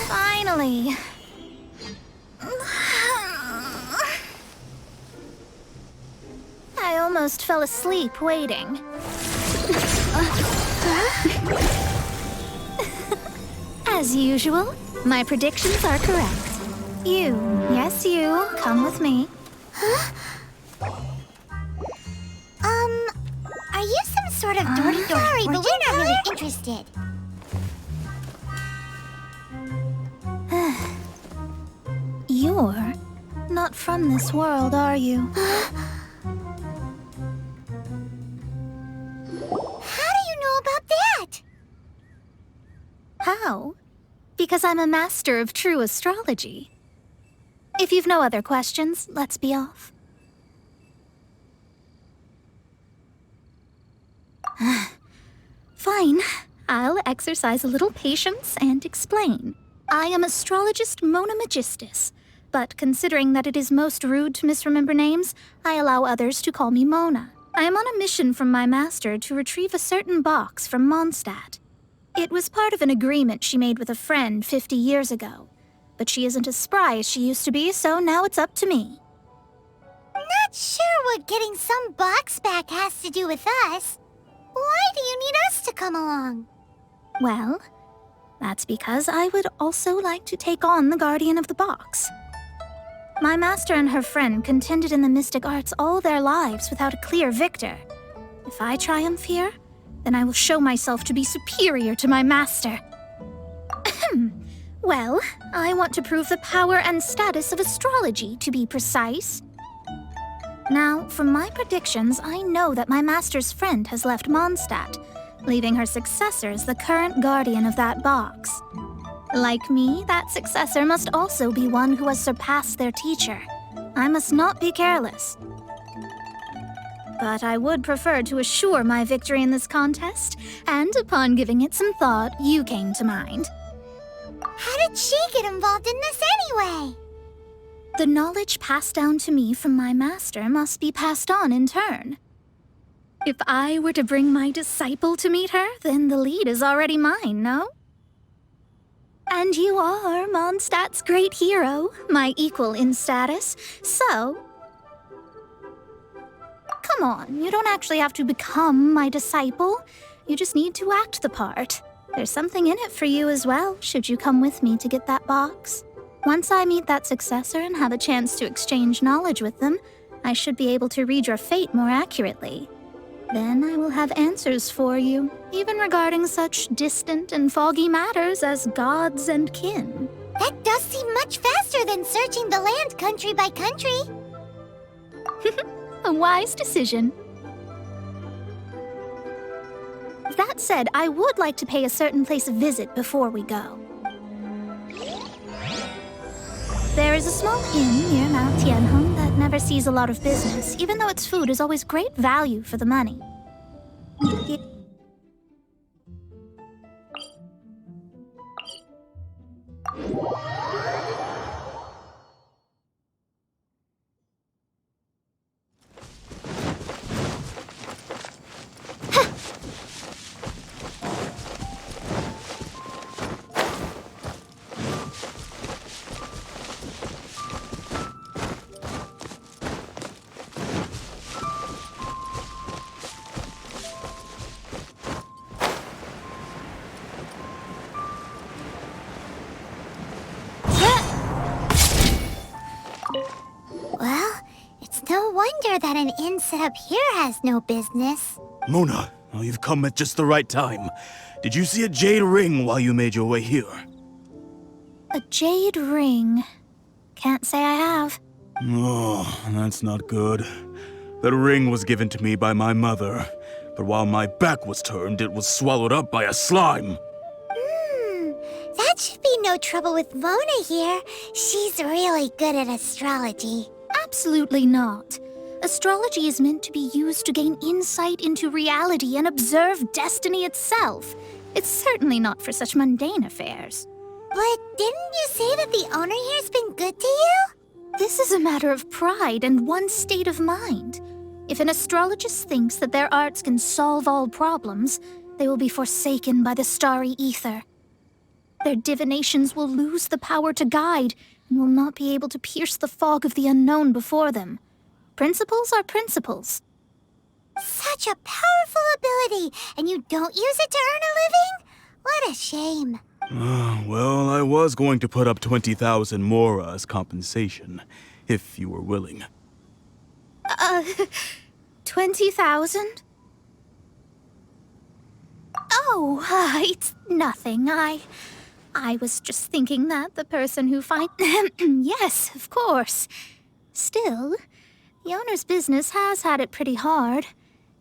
Finally. I almost fell asleep waiting. As usual, my predictions are correct. Yes you, come with me. Are you some sort of door-to-door? Sorry, but we're not really interested. You're not from this world, are you? How do you know about that? How? Because I'm a master of true astrology. If you've no other questions, let's be off. Fine. I'll exercise a little patience and explain. I am astrologist Mona Magistus, but considering that it is most rude to misremember names, I allow others to call me Mona. I am on a mission from my master to retrieve a certain box from Mondstadt. It was part of an agreement she made with a friend 50 years ago, but she isn't as spry as she used to be, so now it's up to me. Not sure what getting some box back has to do with us. Why do you need us to come along? Well, that's because I would also like to take on the Guardian of the Box. My master and her friend contended in the mystic arts all their lives without a clear victor. If I triumph here, then I will show myself to be superior to my master. Well, I want to prove the power and status of astrology, to be precise. Now, from my predictions, I know that my master's friend has left Mondstadt, leaving her successor as the current guardian of that box. Like me, that successor must also be one who has surpassed their teacher. I must not be careless. But I would prefer to assure my victory in this contest, and upon giving it some thought, you came to mind. How did she get involved in this anyway? The knowledge passed down to me from my master must be passed on in turn. If I were to bring my disciple to meet her, then the lead is already mine, no? And you are Mondstadt's great hero, my equal in status, so... Come on, you don't actually have to become my disciple. You just need to act the part. There's something in it for you as well, should you come with me to get that box. Once I meet that successor and have a chance to exchange knowledge with them, I should be able to read your fate more accurately. Then I will have answers for you, even regarding such distant and foggy matters as gods and kin. That does seem much faster than searching the land country by country. A wise decision. That said, I would like to pay a certain place a visit before we go. There is a small inn near Mount Tianheng that never sees a lot of business, even though its food is always great value for the money. Well, it's no wonder that an inn set up here has no business. Mona, oh, you've come at just the right time. Did you see a jade ring while you made your way here? A jade ring. Can't say I have. Oh, that's not good. That ring was given to me by my mother, but while my back was turned, it was swallowed up by a slime. That should be no trouble with Mona here. She's really good at astrology. Absolutely not. Astrology is meant to be used to gain insight into reality and observe destiny itself. It's certainly not for such mundane affairs. But didn't you say that the owner here's been good to you? This is a matter of pride and one's state of mind. If an astrologist thinks that their arts can solve all problems, they will be forsaken by the starry ether. Their divinations will lose the power to guide and will not be able to pierce the fog of the unknown before them. Principles are principles. Such a powerful ability, and you don't use it to earn a living? What a shame. Well, I was going to put up 20,000 mora as compensation, if you were willing. 20,000? Oh, it's nothing. I was just thinking that the person who Yes, of course. Still, the owner's business has had it pretty hard.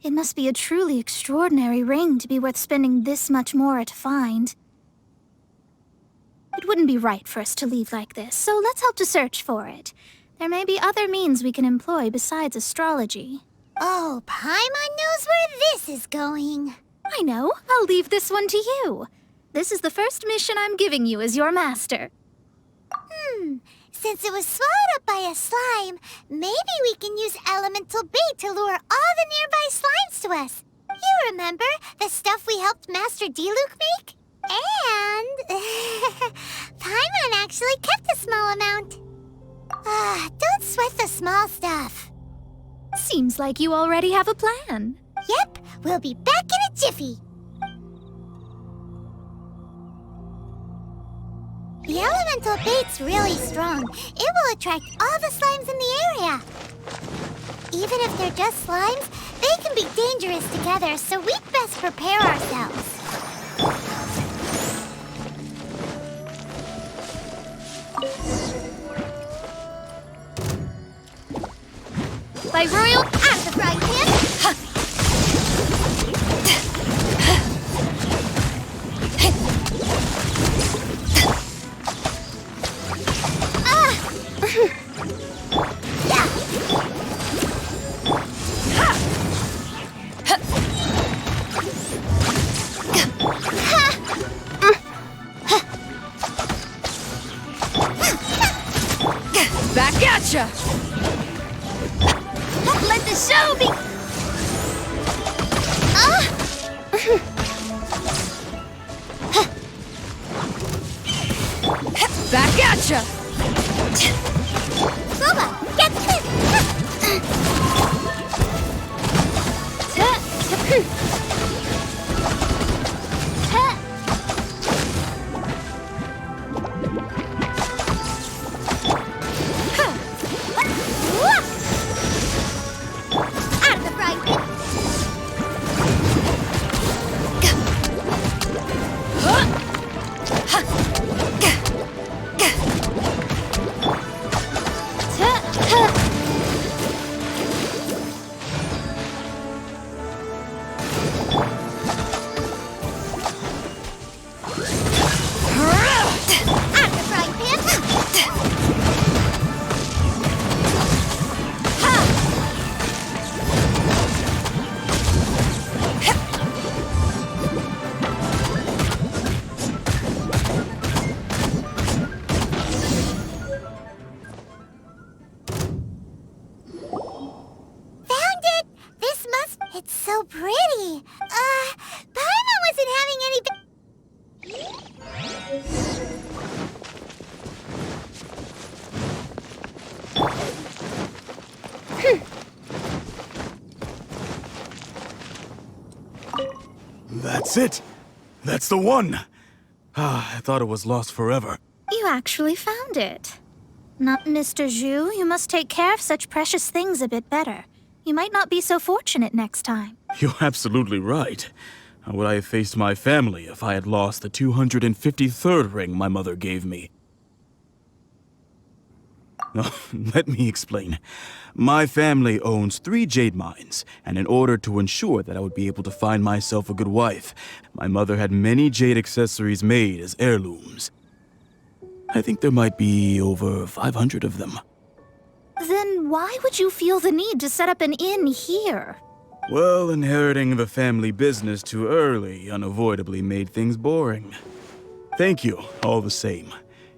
It must be a truly extraordinary ring to be worth spending this much mora to find. It wouldn't be right for us to leave like this, so let's help to search for it. There may be other means we can employ besides astrology. Oh, Paimon knows where this is going. I know. I'll leave this one to you. This is the first mission I'm giving you as your master. Since it was swallowed up by a slime, maybe we can use elemental bait to lure all the nearby slimes to us. You remember the stuff we helped Master Diluc make? And Paimon actually kept a small amount. Don't sweat the small stuff. Seems like you already have a plan. Yep, we'll be back in a jiffy. The elemental bait's really strong. It will attract all the slimes in the area. Even if they're just slimes, they can be dangerous together, so we'd best prepare ourselves. By royal At the frying pan! back at ya! Let the show be... Back at ya! Boba, get this! Out of the frying pan! Out of the frying pan! Found it! This must... It's so pretty. Paimon wasn't having any... That's it! That's the one! I thought it was lost forever. You actually found it. Not Mr. Zhu, you must take care of such precious things a bit better. You might not be so fortunate next time. You're absolutely right. How would I have faced my family if I had lost the 253rd ring my mother gave me? Let me explain. My family owns 3 jade mines, and in order to ensure that I would be able to find myself a good wife, my mother had many jade accessories made as heirlooms. I think there might be over 500 of them. Then why would you feel the need to set up an inn here? Well, inheriting the family business too early unavoidably made things boring. Thank you, all the same.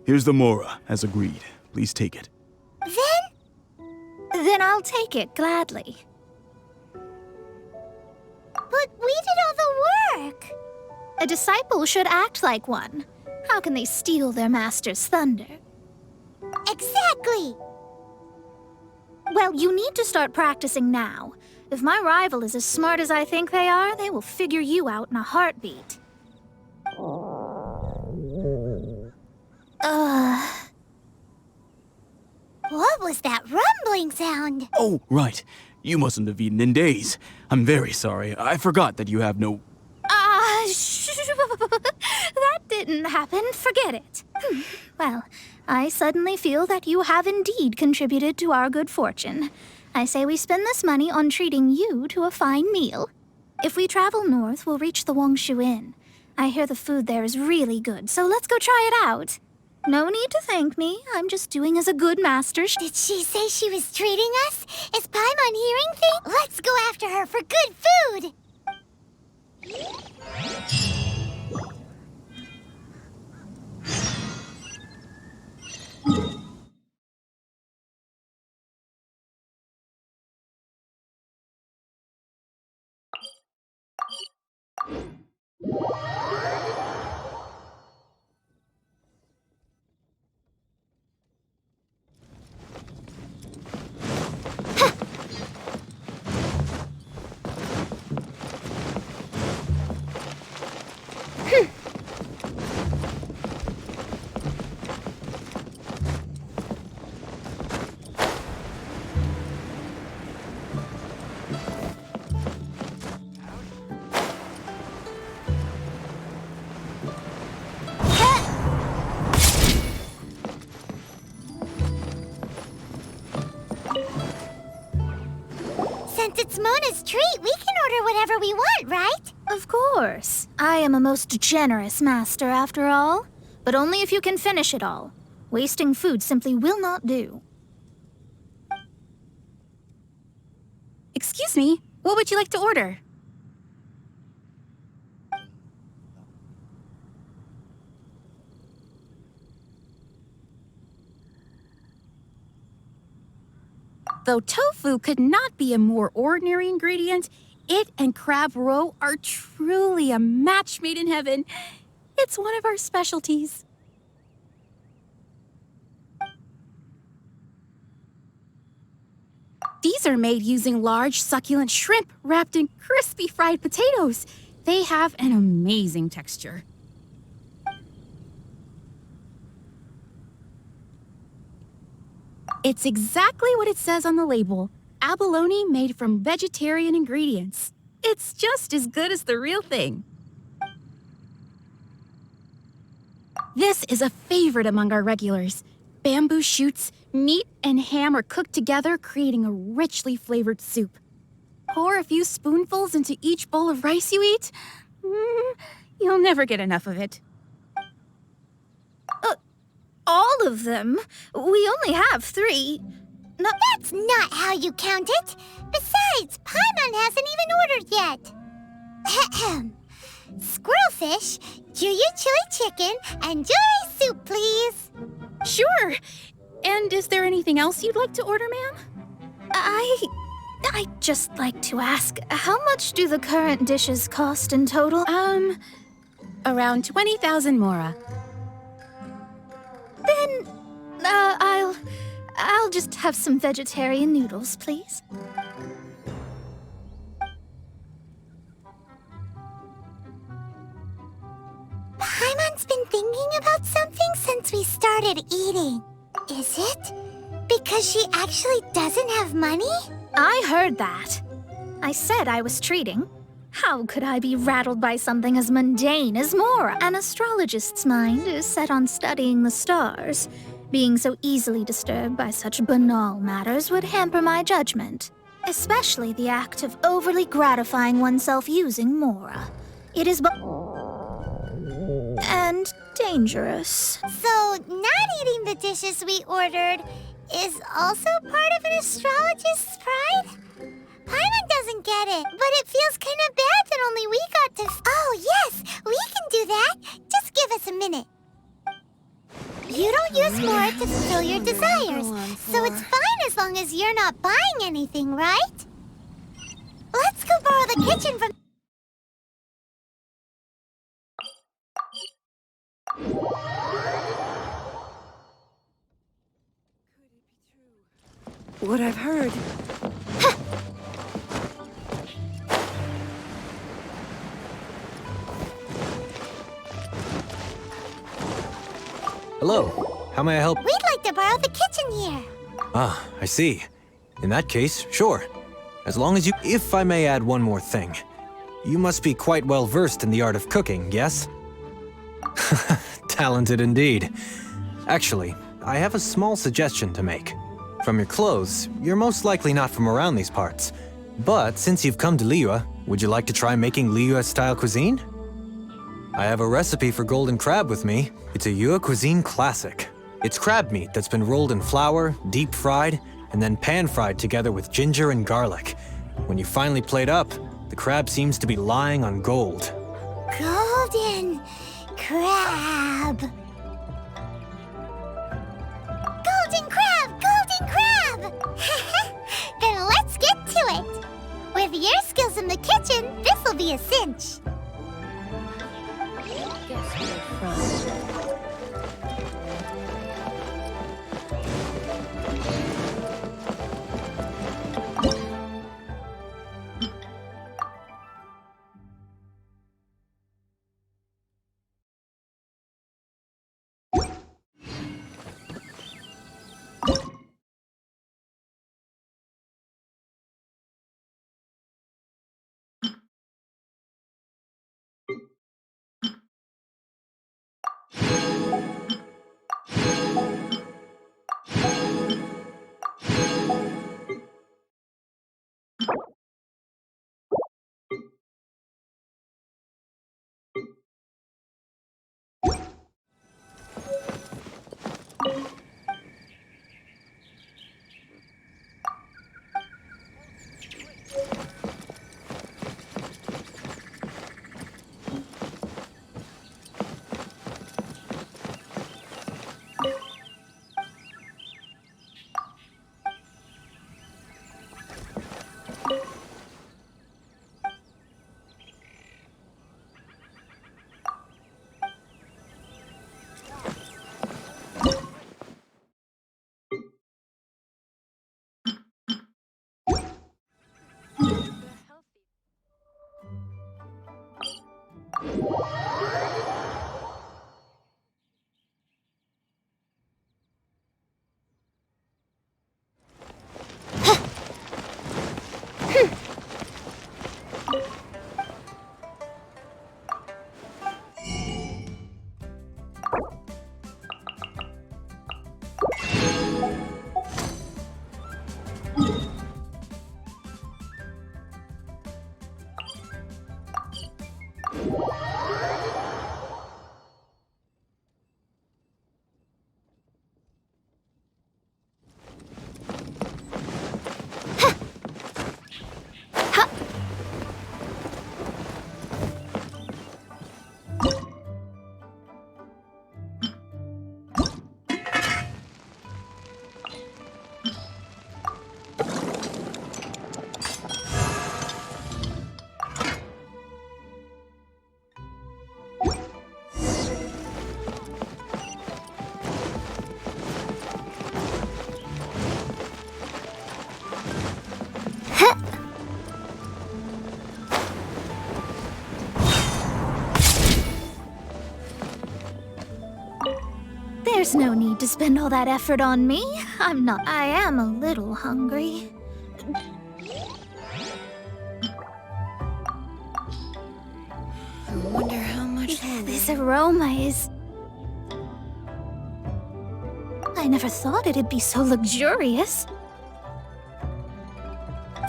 Here's the Mora, as agreed. Please take it. Then I'll take it gladly. But we did all the work. A disciple should act like one. How can they steal their master's thunder? Exactly. Well, you need to start practicing now. If my rival is as smart as I think they are, they will figure you out in a heartbeat. What was that rumbling sound? Oh, right. You mustn't have eaten in days. I'm very sorry. I forgot that you have no... That didn't happen. Forget it. Well, I suddenly feel that you have indeed contributed to our good fortune. I say we spend this money on treating you to a fine meal. If we travel north, we'll reach the Wongshu Inn. I hear the food there is really good, so let's go try it out. No need to thank me. I'm just doing as a good master. Did she say she was treating us? Is Paimon hearing things? Let's go after her for good food! Since it's Mona's treat, we can order whatever we want, right? Of course. I am a most generous master, after all. But only if you can finish it all. Wasting food simply will not do. Excuse me, what would you like to order? Though tofu could not be a more ordinary ingredient, it and crab roe are truly a match made in heaven. It's one of our specialties. These are made using large, succulent shrimp wrapped in crispy fried potatoes. They have an amazing texture. It's exactly what it says on the label. Abalone made from vegetarian ingredients. It's just as good as the real thing. This is a favorite among our regulars. Bamboo shoots, meat, and ham are cooked together, creating a richly flavored soup. Pour a few spoonfuls into each bowl of rice you eat. You'll never get enough of it. All of them? We only have 3. No, That's not how you count it. Besides, Paimon hasn't even ordered yet. Ahem. Squirrelfish, Juyu chili chicken, and Jury soup, please. Sure. And is there anything else you'd like to order, ma'am? I'd just like to ask, how much do the current dishes cost in total? Around 20,000 mora. Then, I'll just have some vegetarian noodles, please. Paimon's been thinking about something since we started eating. Is it because she actually doesn't have money? I heard that. I said I was treating. How could I be rattled by something as mundane as Mora? An astrologist's mind is set on studying the stars. Being so easily disturbed by such banal matters would hamper my judgment, especially the act of overly gratifying oneself using Mora. It is and dangerous. So, not eating the dishes we ordered is also part of an astrologist's pride? Paimon doesn't get it, but it feels kind of bad that only we got to... Oh, yes, we can do that. Just give us a minute. You don't use more to fulfill your desires, so it's fine as long as you're not buying anything, right? Let's go borrow the kitchen from... What I've heard. Hello. How may I help? We'd like to borrow the kitchen here. Ah, I see. In that case, sure. As long as you... If I may add one more thing. You must be quite well versed in the art of cooking, yes? Talented indeed. Actually, I have a small suggestion to make. From your clothes, you're most likely not from around these parts. But since you've come to Liyue, would you like to try making Liyue-style cuisine? I have a recipe for golden crab with me. It's a Yue cuisine classic. It's crab meat that's been rolled in flour, deep fried, and then pan-fried together with ginger and garlic. When you finally plate up, the crab seems to be lying on gold. Golden crab. Golden crab! Golden crab! Then let's get to it. With your skills in the kitchen, this'll be a cinch. There's no need to spend all that effort on me. I am a little hungry. I wonder how much This aroma is... I never thought it'd be so luxurious.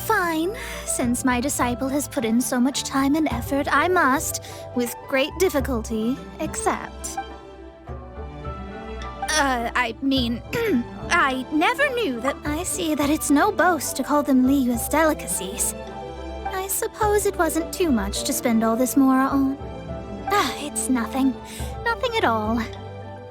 Fine. Since my disciple has put in so much time and effort, I must, with great difficulty, accept. I mean, I never knew that. I see that it's no boast to call them Liyue's delicacies. I suppose it wasn't too much to spend all this mora on. It's nothing. Nothing at all.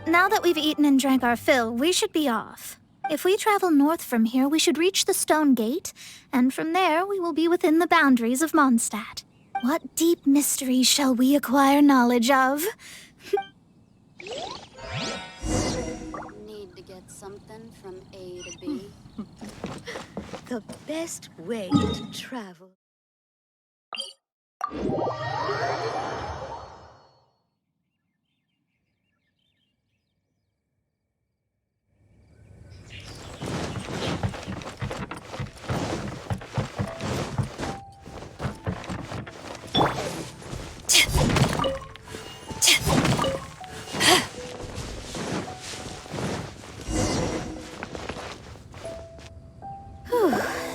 Now that we've eaten and drank our fill, we should be off. If we travel north from here, we should reach the Stone Gate, and from there we will be within the boundaries of Mondstadt. What deep mysteries shall we acquire knowledge of? Need to get something from A to B. The best way to travel.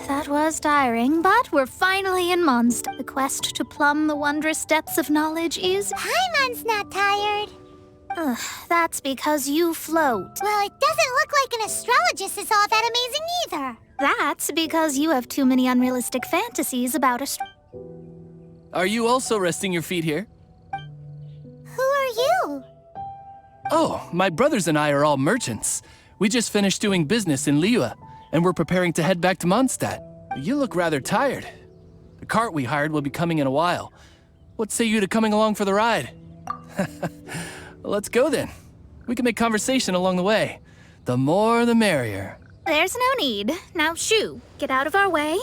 That was tiring, but we're finally in Mondstadt. The quest to plumb the wondrous depths of knowledge is... Paimon's not tired. That's because you float. Well, it doesn't look like an astrologist is all that amazing either. That's because you have too many unrealistic fantasies about Are you also resting your feet here? Who are you? Oh, my brothers and I are all merchants. We just finished doing business in Liyue, and we're preparing to head back to Mondstadt. You look rather tired. The cart we hired will be coming in a while. What say you to coming along for the ride? Let's go then. We can make conversation along the way. The more the merrier. There's no need. Now, shoo, get out of our way.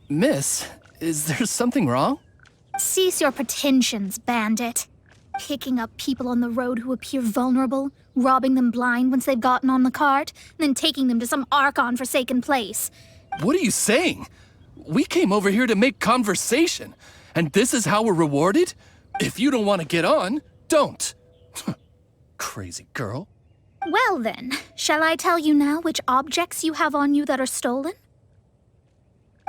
Miss, is there something wrong? Cease your pretensions, bandit. Picking up people on the road who appear vulnerable, robbing them blind once they've gotten on the cart, then taking them to some Archon-forsaken place. What are you saying? We came over here to make conversation, and this is how we're rewarded? If you don't want to get on, don't. Crazy girl. Well then, shall I tell you now which objects you have on you that are stolen?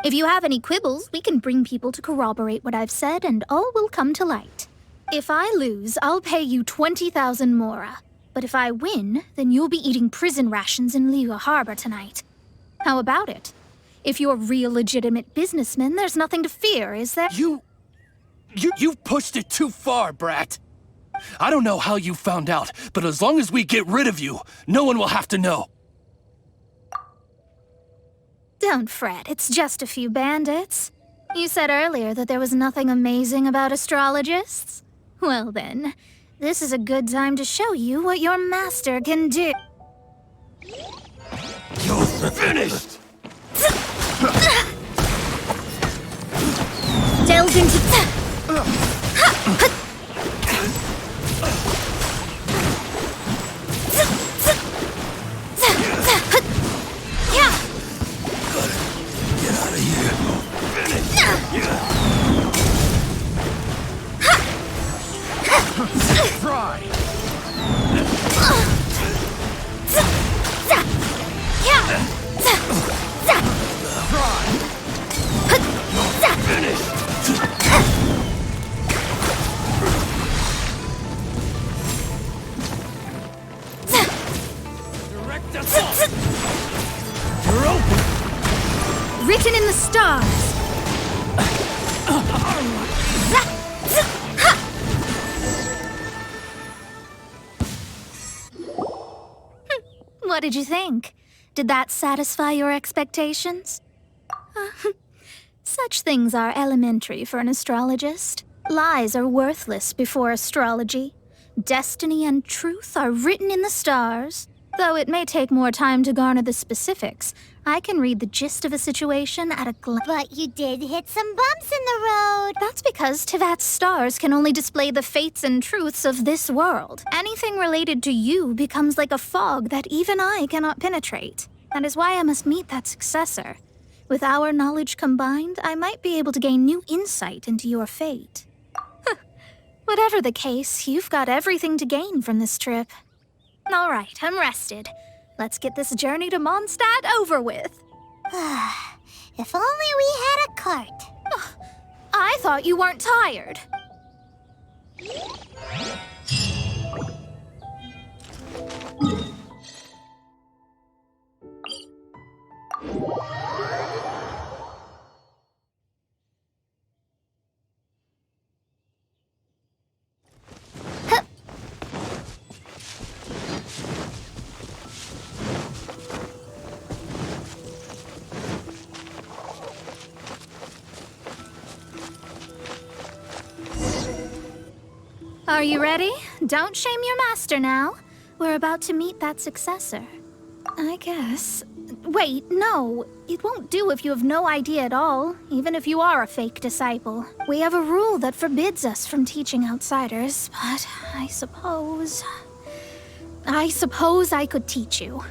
If you have any quibbles, we can bring people to corroborate what I've said, and all will come to light. If I lose, I'll pay you 20,000 mora. But if I win, then you'll be eating prison rations in Liyue Harbor tonight. How about it? If you're real legitimate businessmen, there's nothing to fear, is there? You've pushed it too far, brat. I don't know how you found out, but as long as we get rid of you, no one will have to know. Don't fret, it's just a few bandits. You said earlier that there was nothing amazing about astrologists. Well then, this is a good time to show you what your master can do. You're finished! Delve into... Get out of here! Try! Direct assault! You're open! Written in the stars. What did you think? Did that satisfy your expectations? Such things are elementary for an astrologist. Lies are worthless before astrology. Destiny and truth are written in the stars. Though it may take more time to garner the specifics, I can read the gist of a situation at a glance. But you did hit some bumps in the road. That's because Tivat's stars can only display the fates and truths of this world. Anything related to you becomes like a fog that even I cannot penetrate. That is why I must meet that successor. With our knowledge combined, I might be able to gain new insight into your fate. Whatever the case, you've got everything to gain from this trip. All right, I'm rested. Let's get this journey to Mondstadt over with. If only we had a cart. I thought you weren't tired. Are you ready? Don't shame your master now. We're about to meet that successor. I guess. Wait, no. It won't do if you have no idea at all, even if you are a fake disciple. We have a rule that forbids us from teaching outsiders, but I suppose I could teach you.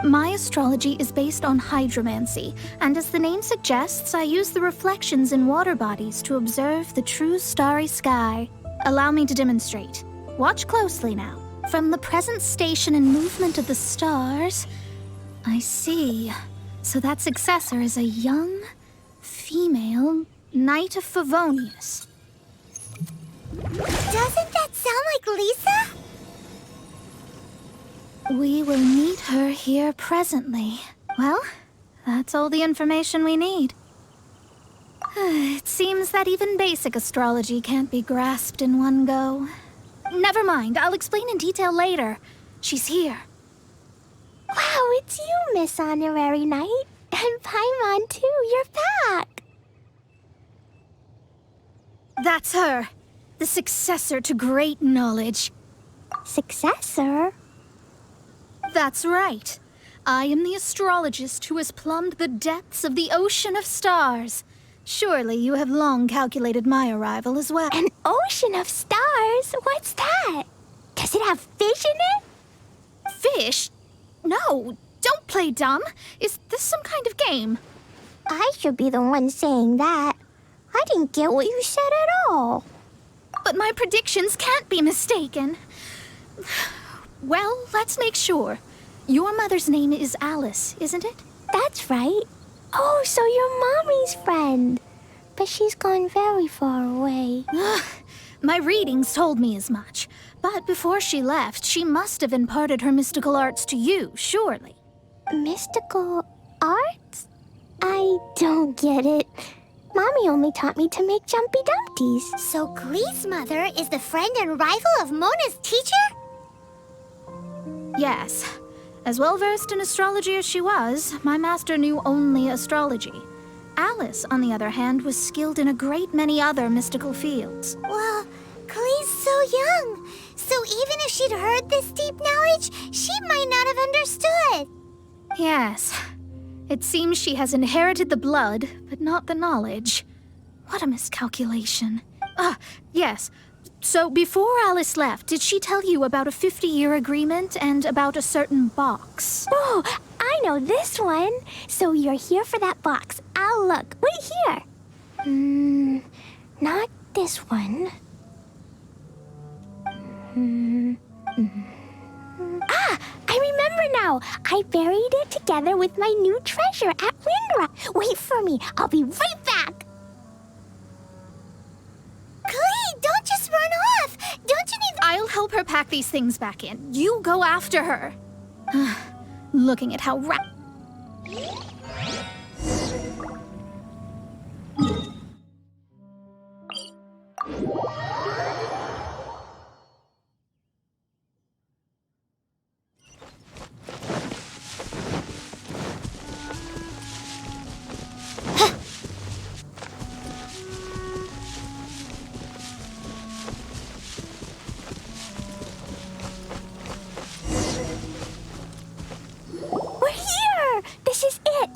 My astrology is based on hydromancy, and as the name suggests, I use the reflections in water bodies to observe the true starry sky. Allow me to demonstrate. Watch closely now. From the present station and movement of the stars, I see. So that successor is a young, female Knight of Favonius. Doesn't that sound like Lisa? We will meet her here presently. Well, that's all the information we need. It seems that even basic astrology can't be grasped in one go. Never mind, I'll explain in detail later. She's here. Wow, it's you, Miss Honorary Knight. And Paimon, too. You're back. That's her. The successor to great knowledge. Successor? That's right. I am the astrologist who has plumbed the depths of the ocean of stars. Surely you have long calculated my arrival as well. An ocean of stars? What's that? Does it have fish in it? Fish? No, don't play dumb. Is this some kind of game? I should be the one saying that. I didn't get what you said at all. But my predictions can't be mistaken. Well, let's make sure. Your mother's name is Alice, isn't it? That's right. Oh, so you're Mommy's friend. But she's gone very far away. My readings told me as much. But before she left, she must have imparted her mystical arts to you, surely. Mystical arts? I don't get it. Mommy only taught me to make jumpy dumpties. So Glee's mother is the friend and rival of Mona's teacher? Yes. As well versed in astrology as she was, my master knew only astrology. Alice, on the other hand, was skilled in a great many other mystical fields. Well, Glee's so young. So even if she'd heard this deep knowledge, she might not have understood. Yes. It seems she has inherited the blood, but not the knowledge. What a miscalculation. Yes. So before Alice left, did she tell you about a 50-year agreement and about a certain box? Oh, I know this one. So you're here for that box. I'll look. Wait here. Not this one. I remember now. I buried it together with my new treasure at Windra. Wait for me. I'll be right back. Glee, don't just run off. Don't you need... I'll help her pack these things back in. You go after her. Looking at how We're here. This is it.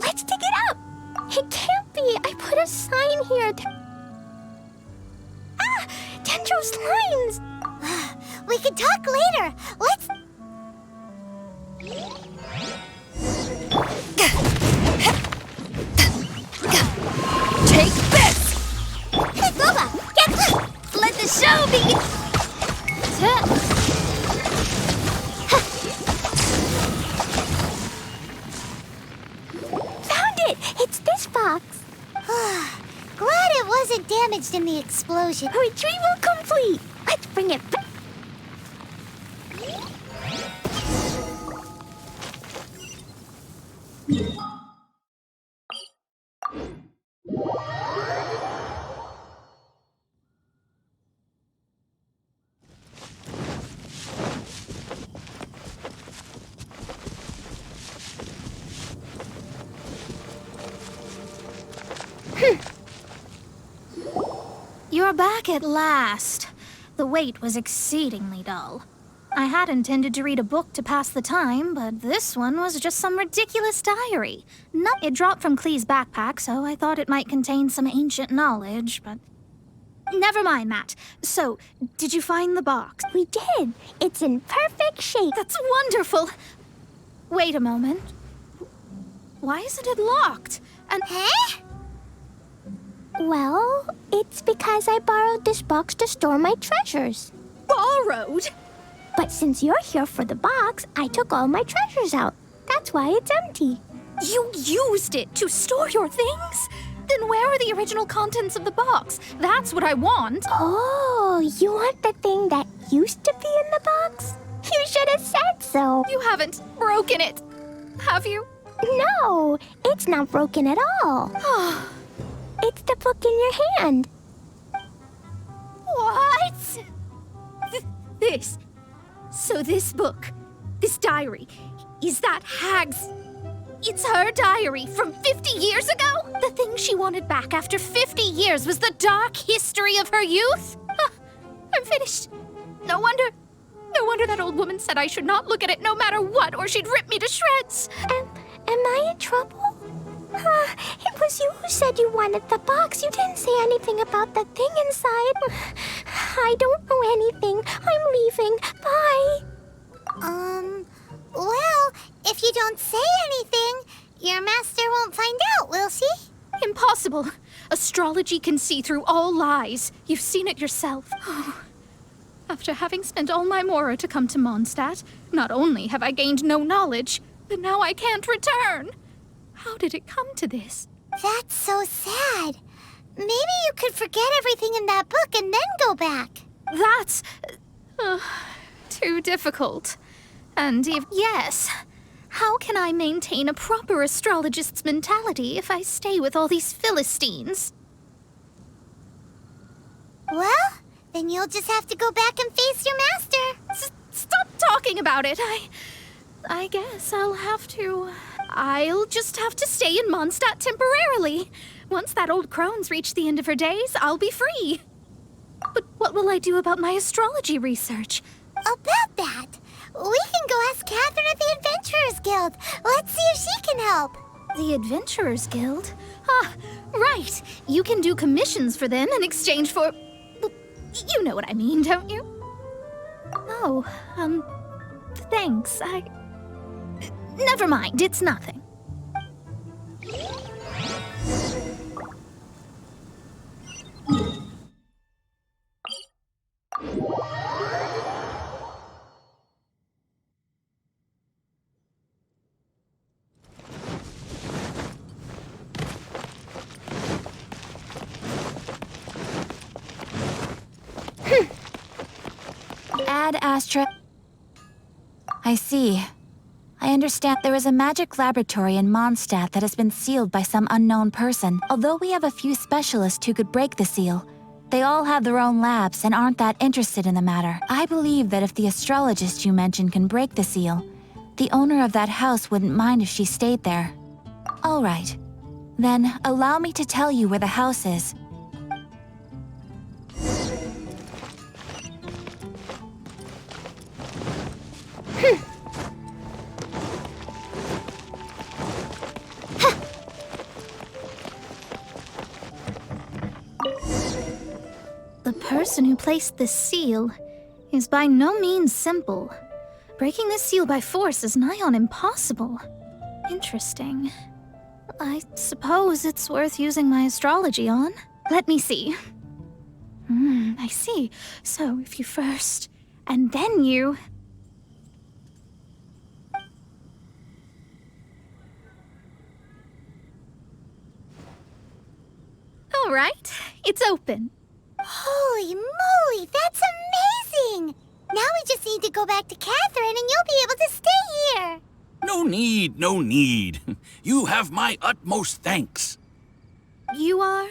vanished in the explosion. Retrieval complete! Let's bring it back. You're back at last. The wait was exceedingly dull. I had intended to read a book to pass the time, but this one was just some ridiculous diary. It dropped from Clee's backpack, so I thought it might contain some ancient knowledge, but... Never mind that. So, did you find the box? We did. It's in perfect shape. That's wonderful! Wait a moment. Why isn't it locked? And... Huh? Well, it's because I borrowed this box to store my treasures. Borrowed? But since you're here for the box, I took all my treasures out. That's why it's empty. You used it to store your things? Then where are the original contents of the box? That's what I want. Oh, you want the thing that used to be in the box? You should have said so. You haven't broken it, have you? No, it's not broken at all. It's the book in your hand. What? This. So this book, this diary, is that Hag's... It's her diary from 50 years ago? The thing she wanted back after 50 years was the dark history of her youth? I'm finished. No wonder that old woman said I should not look at it no matter what, or she'd rip me to shreds. Am I in trouble? It was you who said you wanted the box. You didn't say anything about the thing inside. I don't know anything. I'm leaving. Bye. Well, if you don't say anything, your master won't find out, will she? Impossible. Astrology can see through all lies. You've seen it yourself. After having spent all my mora to come to Mondstadt, not only have I gained no knowledge, but now I can't return. How did it come to this? That's so sad. Maybe you could forget everything in that book and then go back. That's... too difficult. And if yes, how can I maintain a proper astrologist's mentality if I stay with all these Philistines? Well, then you'll just have to go back and face your master. Stop talking about it. I guess I'll just have to stay in Mondstadt temporarily. Once that old crone's reached the end of her days, I'll be free. But what will I do about my astrology research? About that, we can go ask Catherine at the Adventurers Guild. Let's see if she can help. The Adventurers Guild? Right. You can do commissions for them in exchange for... You know what I mean, don't you? Oh, thanks. Never mind, it's nothing. Ad Astra. I see. I understand there is a magic laboratory in Mondstadt that has been sealed by some unknown person. Although we have a few specialists who could break the seal, they all have their own labs and aren't that interested in the matter. I believe that if the astrologist you mentioned can break the seal, the owner of that house wouldn't mind if she stayed there. All right. Then allow me to tell you where the house is. The person who placed this seal is by no means simple. Breaking this seal by force is nigh on impossible. Interesting. I suppose it's worth using my astrology on. Let me see. I see. So if you first, and then you... All right, it's open. That's amazing! Now we just need to go back to Catherine and you'll be able to stay here. No need, no need. You have my utmost thanks. You are?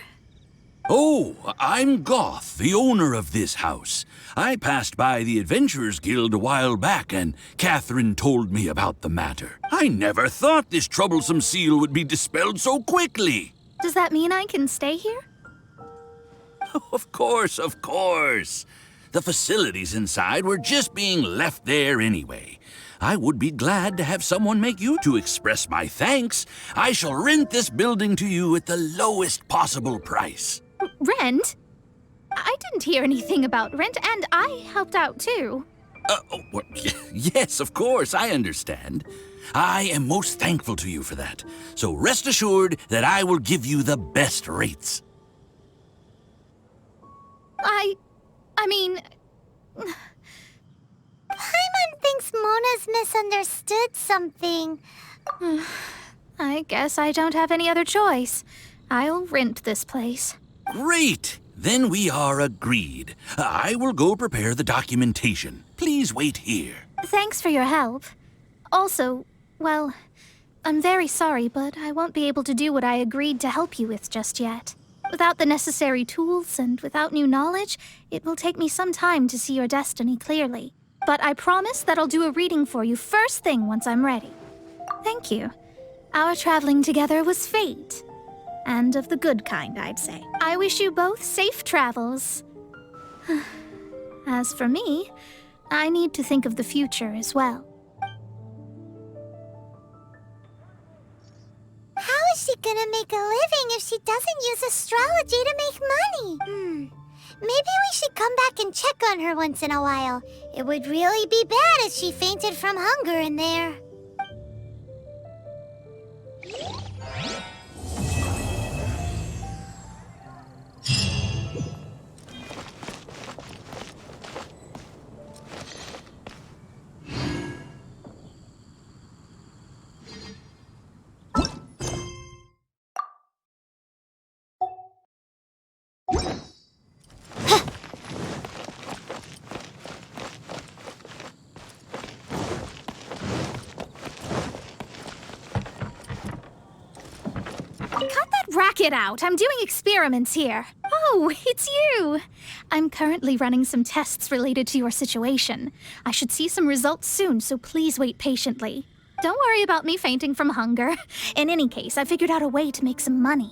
Oh, I'm Goth, the owner of this house. I passed by the Adventurers Guild a while back, and Catherine told me about the matter. I never thought this troublesome seal would be dispelled so quickly. Does that mean I can stay here? Of course, of course. The facilities inside were just being left there anyway. I would be glad to have someone make you to express my thanks. I shall rent this building to you at the lowest possible price. Rent? I didn't hear anything about rent, and I helped out too. Well, yes, of course, I understand. I am most thankful to you for that. So rest assured that I will give you the best rates. I mean... Paimon thinks Mona's misunderstood something. I guess I don't have any other choice. I'll rent this place. Great! Then we are agreed. I will go prepare the documentation. Please wait here. Thanks for your help. Also, well, I'm very sorry, but I won't be able to do what I agreed to help you with just yet. Without the necessary tools and without new knowledge, it will take me some time to see your destiny clearly. But I promise that I'll do a reading for you first thing once I'm ready. Thank you. Our traveling together was fate. And of the good kind, I'd say. I wish you both safe travels. As for me, I need to think of the future as well. How is she gonna make a living if she doesn't use astrology to make money? Maybe we should come back and check on her once in a while. It would really be bad if she fainted from hunger in there. Cut that racket out! I'm doing experiments here. Oh, it's you! I'm currently running some tests related to your situation. I should see some results soon, so please wait patiently. Don't worry about me fainting from hunger. In any case, I figured out a way to make some money.